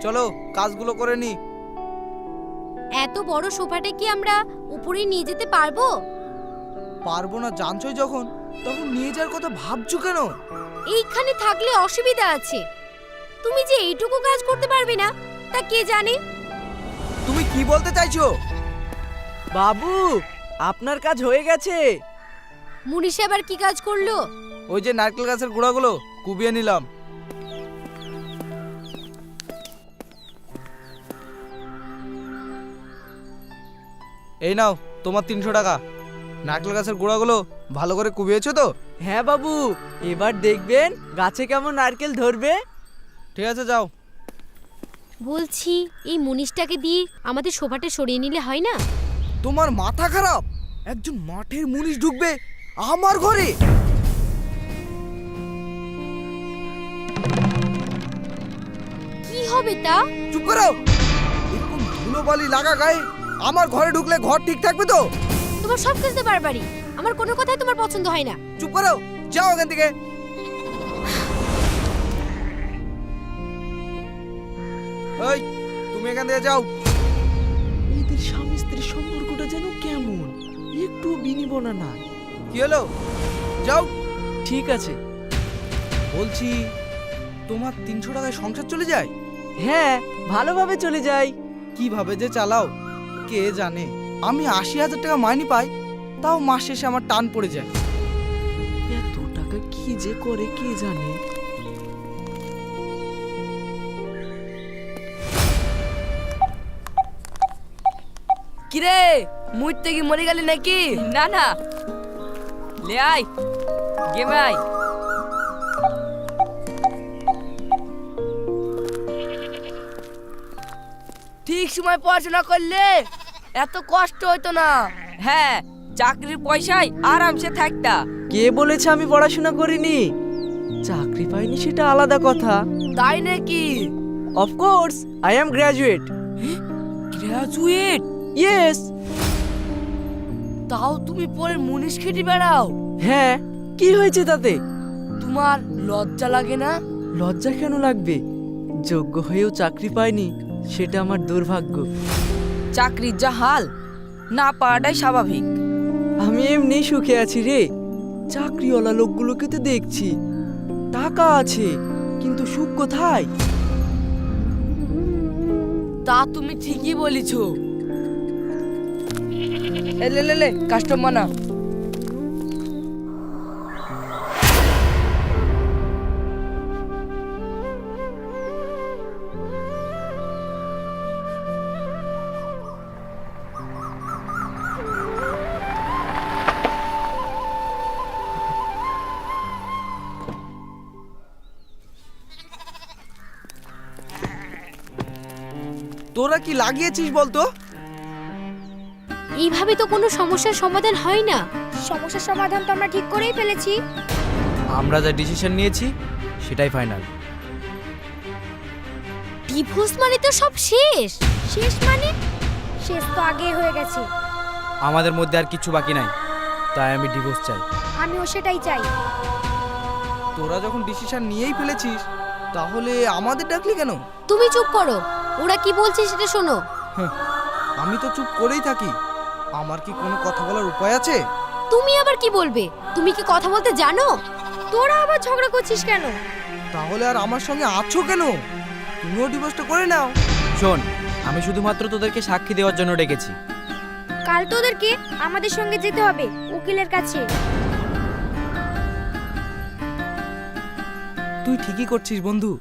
চলো কাজগুলো করে নি। এত বড় সোফাটা কি আমরা উপরে নিয়ে যেতে পারবো? পারবো না জানছই যখন, তখন নিয়ে যাওয়ার কথা ভাবছো কেন? এইখানে থাকলে অসুবিধা আছে। তুমি যে এইটুকু কাজ করতে পারবে না তা কে জানে। তুমি কি বলতে চাইছো? বাবু, আপনার কাজ হয়ে গেছে। মুনিশ আবার কি কাজ করলো? ওই যে নারকেল গাছের গুঁড়াগুলো কুবিয়ে নিলাম। এই নাও তোমার 300 টাকা। নারকেল গাছের গুঁড়াগুলো ভালো করে কুবিয়েছো তো? হ্যাঁ বাবু, এবার দেখবেন গাছে কেমন নারকেল ধরবে। ঠিক আছে যাও। বলছি এই মুনিশটাকে দিয়ে আমাদের সোফাটা সরিয়ে নিলে হয় না? তোমার মাথা খারাপ? একজন মাঠের মুনিশ ঢুকবে আমার ঘরে? কি হবে তা? চুপ করো। এরকম ধুলোবালি লাগা গায়ে আমার ঘরে ঢুকলে ঘর ঠিক থাকবে তো? তোমার সব কিছুতে বারবারই। আমার কোনো কথাই তোমার পছন্দ হয় না। চুপ করো, যাও এখান থেকে। এই তুমি এখান থেকে যাও। এদের স্বামী স্ত্রীর সম্পর্কটা যেন কেমন, একটু বিনিবনা নাই। কি হলো? যাও। ঠিক আছে। বলছি তোমার 300 টাকায় সংসার চলে যায়? হ্যাঁ, ভালোভাবে চলে যাই। কিভাবে যে চালাও কে জানে। আমি 80,000 টাকা মাইনে পাই, তাও মাস শেষে আমার টান পড়ে যায়। এত টাকা কি যে করে কে জানে। কিরে মুইতে কি মরে গেলি নাকি? না না, লে আয় গেমে আয়। ঠিক সময় পড়াশোনা করলে এত কষ্ট হইতো না। হ্যাঁ, চাকরির পয়সায় আরামসে থাকতা। কে বলেছে আমি পড়াশোনা করিনি? চাকরি পাইনি সেটা আলাদা কথা। তাই নাকি? Of course, I am graduate. Graduate? Yes. তাও তুমি পরে মুনিশ খেটে বেড়াও? হ্যাঁ, কি হয়েছে তাতে? তোমার লজ্জা লাগে না? লজ্জা কেন লাগবে? যোগ্য হয়েও চাকরি পাইনি, সেটা আমার দুর্ভাগ্য। চাকরির যা হাল, না পাওয়াটাই স্বাভাবিক। আমি এমনি সুখে আছি রে। চাকরিওয়ালা লোকগুলোকে তো দেখছি, টাকা আছে, কিন্তু সুখ কোথায়? তা তুমি ঠিকই বলেছো। লে কাস্টমার না। তোরা কি লাগিয়েছিস বলতো? এইভাবে তো কোনো সমস্যার সমাধান হয় না। সমস্যার সমাধান তো আমরা ঠিক করেই ফেলেছি। আমরা যা ডিসিশন নিয়েছি সেটাই ফাইনাল। ডিভোর্স মানে তো সব শেষ। শেষ মানে? শেষ তো আগে হয়ে গেছে। আমাদের মধ্যে আর কিছু বাকি নাই, তাই আমি ডিভোর্স চাই। আমিও সেটাই চাই। তোরা যখন ডিসিশন নিয়েই ফেলেছিস, তাহলে আমাদের ডাকলি কেন? তুমি চুপ করো, ওরা কি বলছে সেটা শোনো। আমি তো চুপ করেই থাকি। আমার কি কোনো কথা বলার উপায় আছে? তুমি আবার কি বলবে? তুমি কি কথা বলতে জানো? তোরা আবার ঝগড়া করছিস কেন? তাহলে আর আমার সঙ্গে আছো কেন? তুমিও ডিভোর্সটা করে নাও। শোন, আমি শুধুমাত্র তোদেরকে সাক্ষী দেওয়ার জন্য ডেকেছি। কাল তোদেরকে আমাদের সঙ্গে যেতে হবে উকিলের কাছে। তুই ঠিকই করছিস বন্ধু।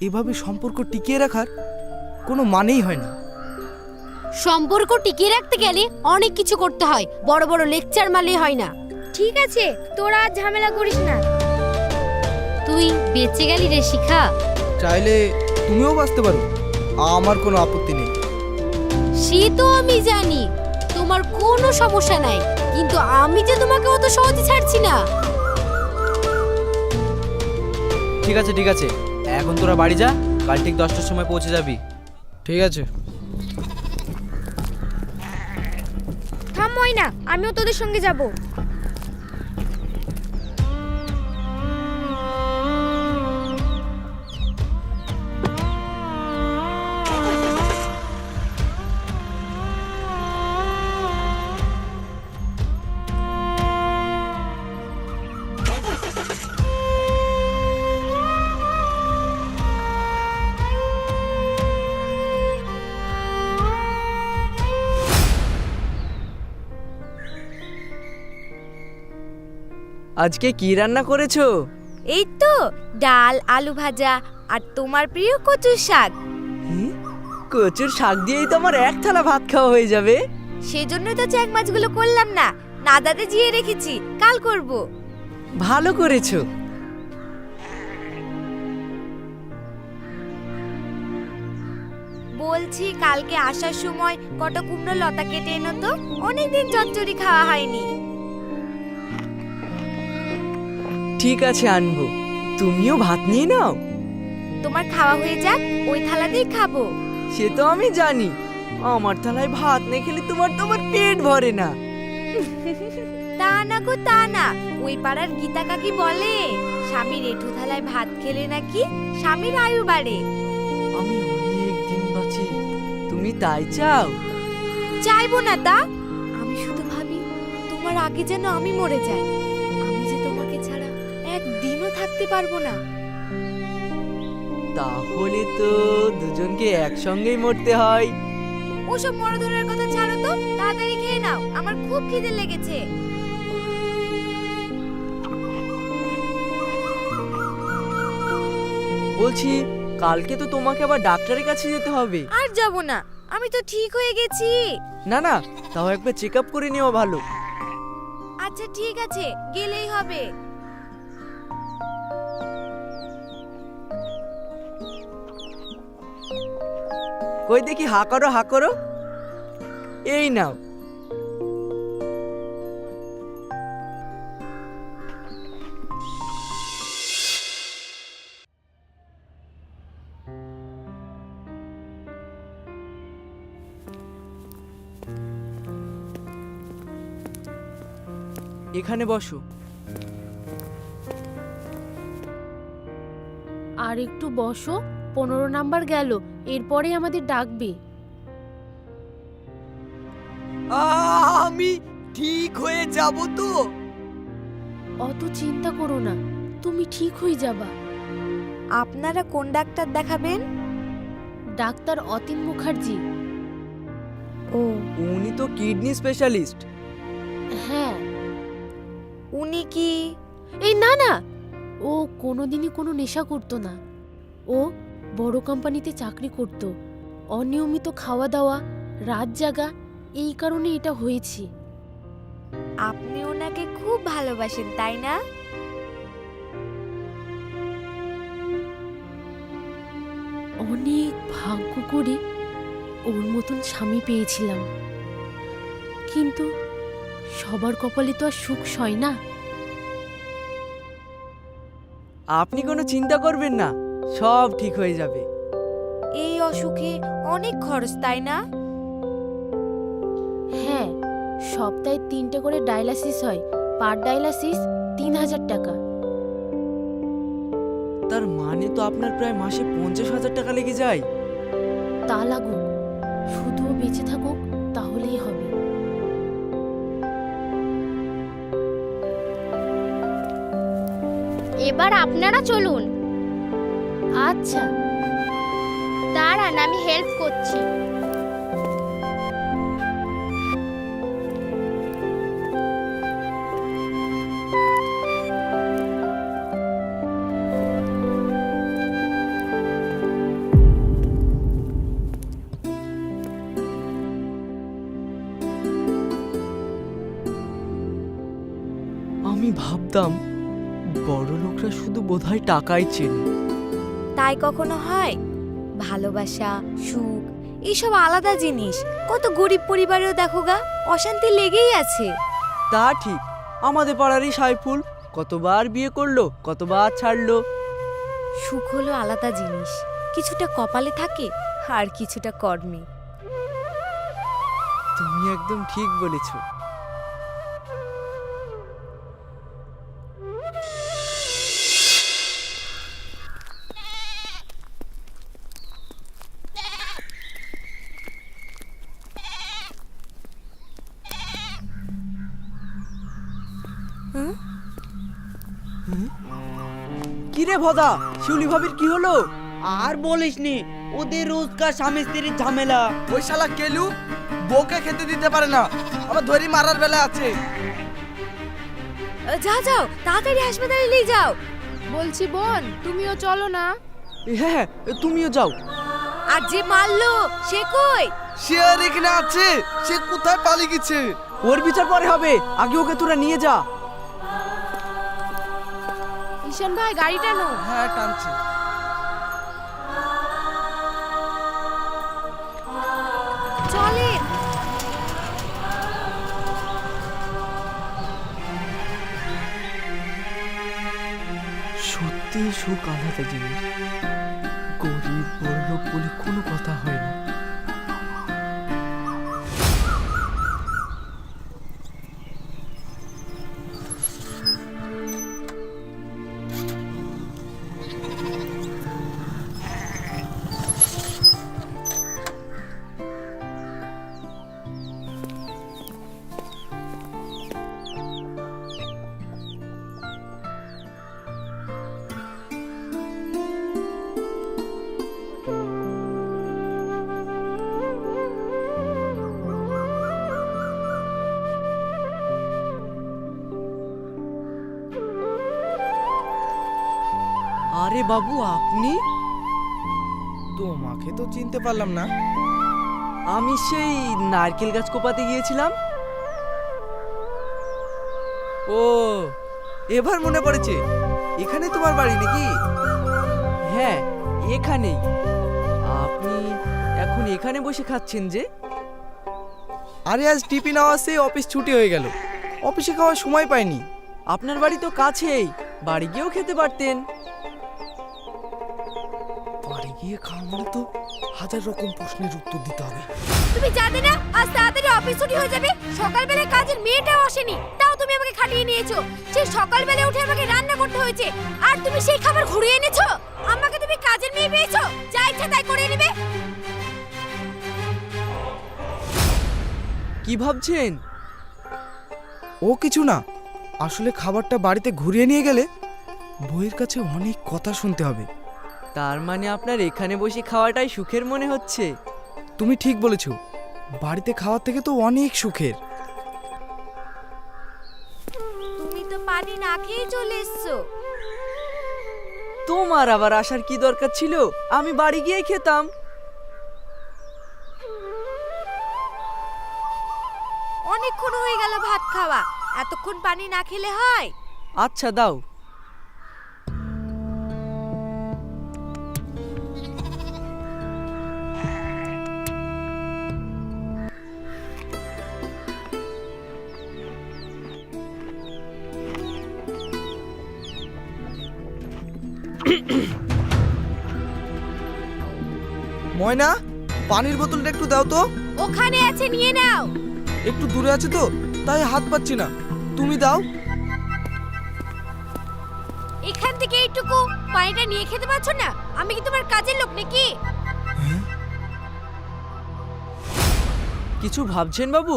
এভাবে সম্পর্ক টিকিয়ে রাখার কোনো মানেই হয় না। সম্পর্ক টিকিয়ে রাখতে গেলে অনেক কিছু করতে হয়, বড় বড় লেকচার মারলে হয় না। ঠিক আছে, তোরা আর ঝামেলা করিস না। তুই বেঁচে গেলি রে শিখা। চাইলে তুমিও বাঁচতে পারো, আমার কোনো আপত্তি নেই। সে তো আমি জানি, তোমার কোনো সমস্যা নাই, কিন্তু আমি যে তোমাকে অত সহজে ছাড়ছি না। ঠিক আছে ঠিক আছে, এখন তোরা বাড়ি যা, কাল ঠিক 10টার সময় পৌঁছে যাবি। ঠিক আছে। থামই না, আমিও তোদের সঙ্গে যাব। আজকে কি রান্না করেছো? এই তো ডাল, আলু ভাজা আর তোমার প্রিয় কচুর শাক। কচুর শাক দিয়েই তো আমার এক থালা ভাত খাওয়া হয়ে যাবে। সেজন্যই তো চ্যাং মাছগুলো করলাম না, নাদাতে জিয়ে রেখেছি, কাল করব। ভালো করেছো। বলছি কালকে আসার সময় কটা কুমড়ো লতা কেটে এনো তো, অনেকদিন চচ্চড়ি খাওয়া হয়নি। ঠিক আছে, আনবো। তুমিও ভাত নিয়ে নাও। তোমার খাওয়া হয়ে যাক, ওই থালাতেই খাবো। সে তো আমি জানি, আমার থালায় ভাত না খেলে তোমার পেট ভরে না। তা না গো তা না, ওই পাড়ার গীতা কাকি বলে স্বামীর এঁঠো থালায় ভাত খেলে নাকি স্বামীর আয়ু বাড়ে। আমি অনেক দিন বাঁচি, তুমি তাই চাও? চাইবো না তা, আমি শুধু ভাবি তোমার আগে যেন আমি মরে যাই। আমি যে তোমাকে ছাড়া একদিনও থাকতে পারবো না। তাহলে তো দুজনকে একসঙ্গেই মরতে হয়। ওসব মরধরের কথা ছাড়ো তো, তাড়াতাড়ি খেয়ে নাও, আমার খুব খিদে লেগেছে। বলছি, কালকে তো তোমাকে আবার ডাক্তারের কাছে যেতে হবে। আর যাব না, আমি তো ঠিক হয়ে গেছি। না না, তাও একবার চেক আপ করে নেওয়া ভালো। আচ্ছা ঠিক আছে, গেলেই হবে। কই দেখি, হা করো হা করো। এই নাও। এখানে বসো। আর একটু বসো, 15 নাম্বার গেল, এরপরে আমাদের ডাকবে। আমি ঠিক হয়ে যাব তো? অত চিন্তা করো না, তুমি ঠিক হয়ে যাবা। আপনারা কোন ডাক্তার দেখাবেন? ডাক্তার অতীন মুখার্জি। ও, উনি তো কিডনি স্পেশালিস্ট। হ্যাঁ। উনি কি? এই না না, ও কোনোদিনই কোনো নেশা করতো না। ও বড় কোম্পানিতে চাকরি করত। অনিয়মিত খাওয়া দাওয়া, রাত জাগা, এই কারণে এটা হয়েছে। আপনি ওনাকে খুব ভালোবাসেন তাই না? অনেক ভাগ্য করে ওর মতন স্বামী পেয়েছিলাম, কিন্তু সবার কপালে তো আর সুখ সয় না। আপনি কোনো চিন্তা করবেন না, সব ঠিক হয়ে যাবে। এই অসুখে অনেক খরচ তাই না? হ্যাঁ, সপ্তাহে 3টে করে ডায়ালাসিস হয়, পার ডায়ালাসিস 3000 টাকা। তার মানে তো আপনার প্রায় মাসে 50,000 টাকা লেগে যায়। তা লাগুক, শুধু ও বেঁচে থাকুক, তাহলেই হবে। এবার আপনারা চলুন। আচ্ছা। দাঁড়ান, আমি হেল্প করছি। আমি ভাবতাম বড় লোকরা শুধু বোধহয় টাকাই চেনে। তাই কখনো হয়? ভালোবাসা, সুখ এইসব আলাদা জিনিস। কত গরিব পরিবারেও দেখো গা, অশান্তি লেগেই আছে। তা ঠিক, আমাদের পাড়ারই সাইফুল কতবার বিয়ে করলো, কতবার ছাড়লো। সুখ হলো আলাদা জিনিস, কিছুটা কপালে থাকে আর কিছুটা কর্মে। তুমি একদম ঠিক বলেছো। কিরে ভদা, শিউলি ভাবির কি হলো? আর বলিসনি, ওদের রোজকার স্বামী স্ত্রীর ঝামেলা। ওই শালা কেলু বউকে খেতে দিতে পারে না, আবার ধরি মারার বেলা আছে। যাও যাও, তাড়াতাড়ি হাসপাতালে নিয়ে যাও। বলছি বোন, তুমিও চলো না। হ্যাঁ, তুমিও যাও। আর যে মারলো সে কই? সে আর এখানে আছে, সে কোথায় পালিয়ে গেছে? ওর বিচার পরে হবে, আগে ওকে তোরা নিয়ে যা। ঈশান ভাই, গাড়ি টানো। হ্যাঁ, টানছি। চলে। সত্যি সুখ আলাদা জিনিস। গরিব বড়লোক বলে কোনো কথা হয় না। আরে বাবু, আপনি? তোমাকে তো চিনতে পারলাম না। আমি সেই নারকেল গাছ কোপাতে গিয়েছিলাম। ও, এবার মনে পড়েছে, এখানে তোমার বাড়ি নাকি? হ্যাঁ, এখানেই। আপনি এখন এখানে বসে খাচ্ছেন যে? আরে আজ টিফিন আওয়াজে অফিস ছুটি হয়ে গেল, অফিসে খাওয়ার সময় পাইনি। আপনার বাড়ি তো কাছেই, বাড়ি গিয়েও খেতে পারতেন। বাড়ি গিয়ে খাওয়া মানে তো হাজার রকম প্রশ্নের উত্তর দিতে হবে। তুমি জানো না আজ তাড়াতাড়ি অফিস ছুটি হয়ে যাবে? সকালবেলা কাজের মেয়েটাও আসেনি, তাও তুমি আমাকে খাটিয়ে নিয়েছো। সেই সকালবেলা উঠে আমাকে রান্না করতে হয়েছে, আর তুমি সেই খাবার ঘুরিয়ে এনেছো। আমাকে তুমি কাজের মেয়ে পেয়েছো, যা ইচ্ছা তাই করে নেবে। কি ভাবছেন? ও কিছু না, আসলে খাবারটা বাড়িতে ঘুরিয়ে নিয়ে গেলে বউয়ের কাছে অনেক কথা শুনতে হবে। তার মানে আপনার এখানে বসে খাওয়াটাই সুখের মনে হচ্ছে? তুমি ঠিক বলেছো, বাড়িতে খাওয়ার থেকে তো অনেক সুখের। তুমি তো পানি না খেয়ে চলে এসছো। তোমার আবার আসার কি দরকার ছিল? আমি বাড়ি গিয়ে খেতাম। অনেকক্ষণ হয়ে গেল ভাত খাওয়া, এতক্ষণ পানি না খেলে হয়? আচ্ছা, দাও। ময়না, পানির বোতলটা একটু দাও তো। ওখানে আছে, নিয়ে নাও। একটু দূরে আছে তো, তাই হাত পাচ্ছি না, তুমি দাও। এখান থেকে এইটুকু পানিটা নিয়ে খেতে পারছো না? আমি কি তোমার কাজের লোক নাকি? কিছু ভাবছেন বাবু?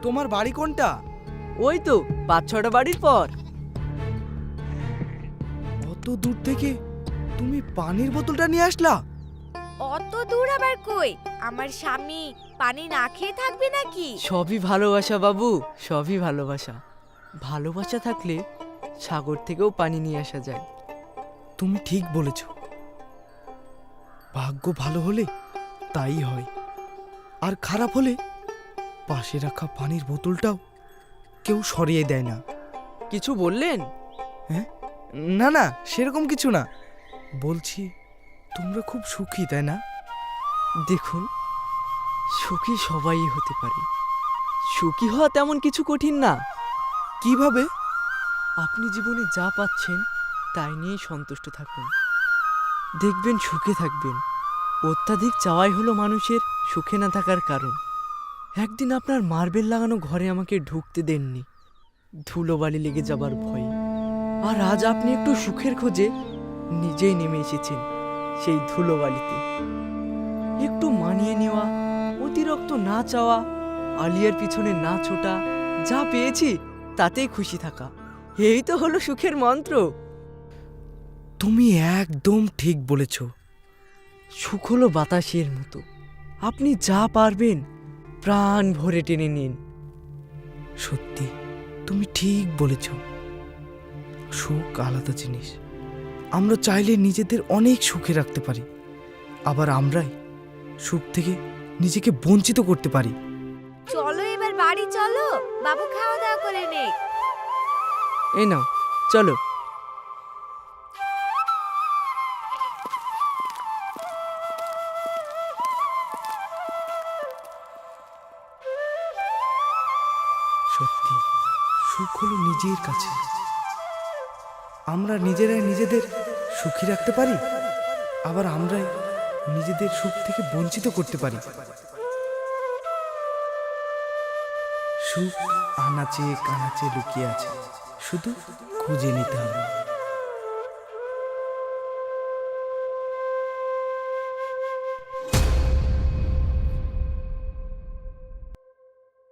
তোমার বাড়ি কোনটা? ওই তো 5-6টা বাড়ির পর। অত দূর থেকে তুমি পানির বোতলটা নিয়ে আসলা? অত দূর আবার কই? আমার স্বামী পানি না খেয়ে থাকবে নাকি? সবই ভালোবাসা বাবু, সবই ভালোবাসা। ভালোবাসা থাকলে সাগর থেকেও পানি নিয়ে আসা যায়। তুমি ঠিক বলেছ, ভাগ্য ভালো হলে তাই হয়, আর খারাপ হলে পাশে রাখা পানির বোতলটাও কেউ সরিয়ে দেয় না। কিছু বললেন? না না, সেরকম কিছু না, বলছি তোমরা খুব সুখী, তাই না? দেখুন, সুখী সবাই হতে পারে, সুখী হওয়া তেমন কিছু কঠিন না। কিভাবে? আপনি জীবনে যা পাচ্ছেন তাই নিয়েই সন্তুষ্ট থাকুন, দেখবেন সুখে থাকবেন। অত্যাধিক চাওয়াই হলো মানুষের সুখে না থাকার কারণ। একদিন আপনার মার্বেল লাগানো ঘরে আমাকে ঢুকতে দেননি, ধুলোবালি লেগে যাবার ভয়ে। আর আজ আপনি একটু সুখের খোঁজে নিজেই নেমে এসেছেন সেই ধুলোবালিতে। একটু মানিয়ে নেওয়া, অতিরিক্ত না চাওয়া, আলিয়ার পিছনে না ছোটা, যা পেয়েছি তাতেই খুশি থাকা, এই তো হলো সুখের মন্ত্র। তুমি একদম ঠিক বলেছ। সুখ হলো বাতাসের মতো, আপনি যা পারবেন প্রাণ ভরে টেনে নিন, সত্যি তুমি ঠিক বলেছ, সুখ আলাদা জিনিস। আমরা চাইলে নিজেদের অনেক সুখে রাখতে পারি, আবার আমরাই সুখ থেকে নিজেকে বঞ্চিত করতে পারি। চলো এবার বাড়ি চলো, বাবু খাওয়া দাওয়া করে নে। এই নাও চলো। সত্যি সুখ হলো নিজের কাছে। আমরা নিজেরাই নিজেদের সুখী রাখতে পারি, আবার আমরাই নিজেদের সুখ থেকে বঞ্চিত করতে পারি। সুখ আনাচে কানাচে লুকিয়ে আছে, শুধু খুঁজে নিতে হবে।